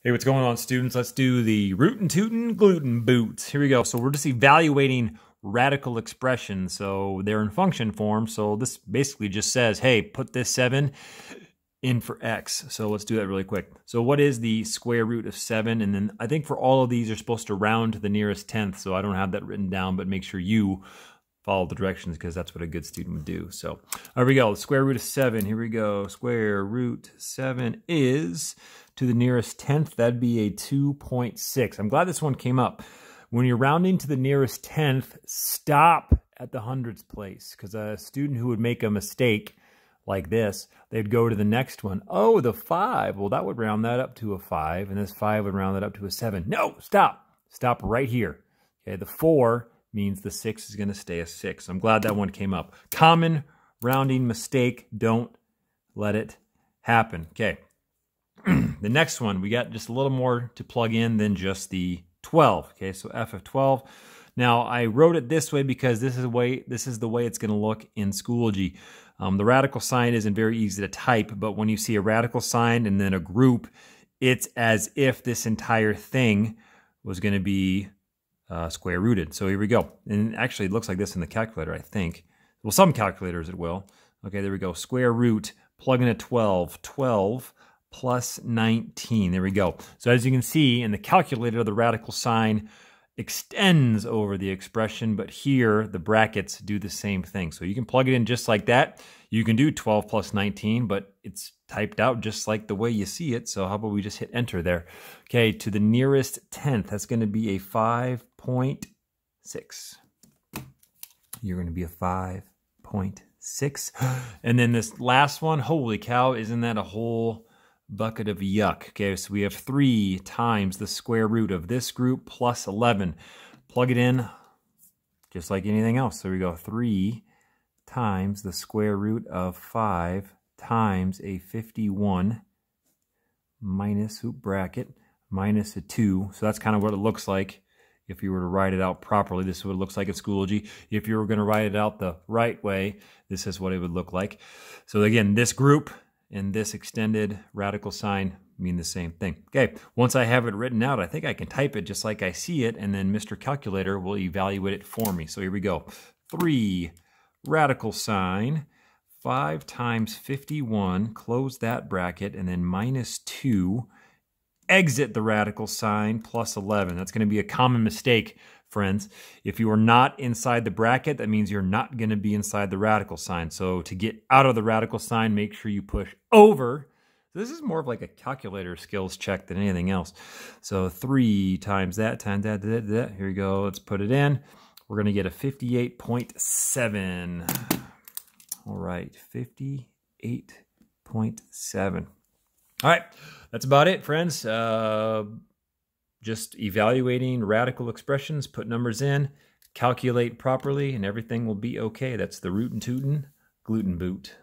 Hey, what's going on, students? Let's do the Rootin, Tootin, Gluten boot. Here we go. So we're just evaluating radical expressions. So they're in function form. So this basically just says, hey, put this 7 in for x. So let's do that really quick. So what is the square root of 7? And then I think for all of these, you're supposed to round to the nearest tenth. So I don't have that written down, but make sure you follow the directions because that's what a good student would do. So there we go. The square root of 7. Here we go. Square root 7 is to the nearest tenth. That'd be a 2.6. I'm glad this one came up. When you're rounding to the nearest tenth, stop at the hundredths place, because a student who would make a mistake like this, they'd go to the next one. Oh, the 5. Well, that would round that up to a 5, and this 5 would round that up to a 7. No, stop. Stop right here. Okay, the 4 means the 6 is going to stay a 6. I'm glad that one came up. Common rounding mistake. Don't let it happen. Okay. The next one, we got just a little more to plug in than just the 12. Okay, so f of 12. Now, I wrote it this way because this is the way it's going to look in Schoology. The radical sign isn't very easy to type, but when you see a radical sign and then a group, it's as if this entire thing was going to be square rooted. So here we go. And actually, it looks like this in the calculator, I think. Well, some calculators it will. Okay, there we go. Square root, plug in a 12. 12 plus 19. There we go. So as you can see in the calculator, the radical sign extends over the expression, but here the brackets do the same thing. So you can plug it in just like that. You can do 12 plus 19, but it's typed out just like the way you see it. So how about we just hit enter there? Okay, to the nearest tenth, that's going to be a 5.6. You're going to be a 5.6. And then this last one, holy cow, isn't that a whole bucket of yuck? Okay, so we have 3 times the square root of this group plus 11. Plug it in just like anything else. So we go 3 times the square root of 5 times a 51 minus hoop bracket minus a 2. So that's kind of what it looks like if you were to write it out properly. This is what it looks like in Schoology. If you were going to write it out the right way, this is what it would look like. So again, this group and this extended radical sign mean the same thing. Okay, once I have it written out, I think I can type it just like I see it, and then Mr. Calculator will evaluate it for me. So here we go. 3 radical sign, 5 times 51, close that bracket, and then minus 2, exit the radical sign, plus 11. That's going to be a common mistake, friends. If you are not inside the bracket, that means you're not going to be inside the radical sign. So to get out of the radical sign, make sure you push over. So this is more of like a calculator skills check than anything else. So 3 times that, times that. Here we go. Let's put it in. We're going to get a 58.7. All right, 58.7. All right, that's about it, friends. Just evaluating radical expressions, put numbers in, calculate properly, and everything will be okay. That's the Rootin' Tootin' Gluten boot.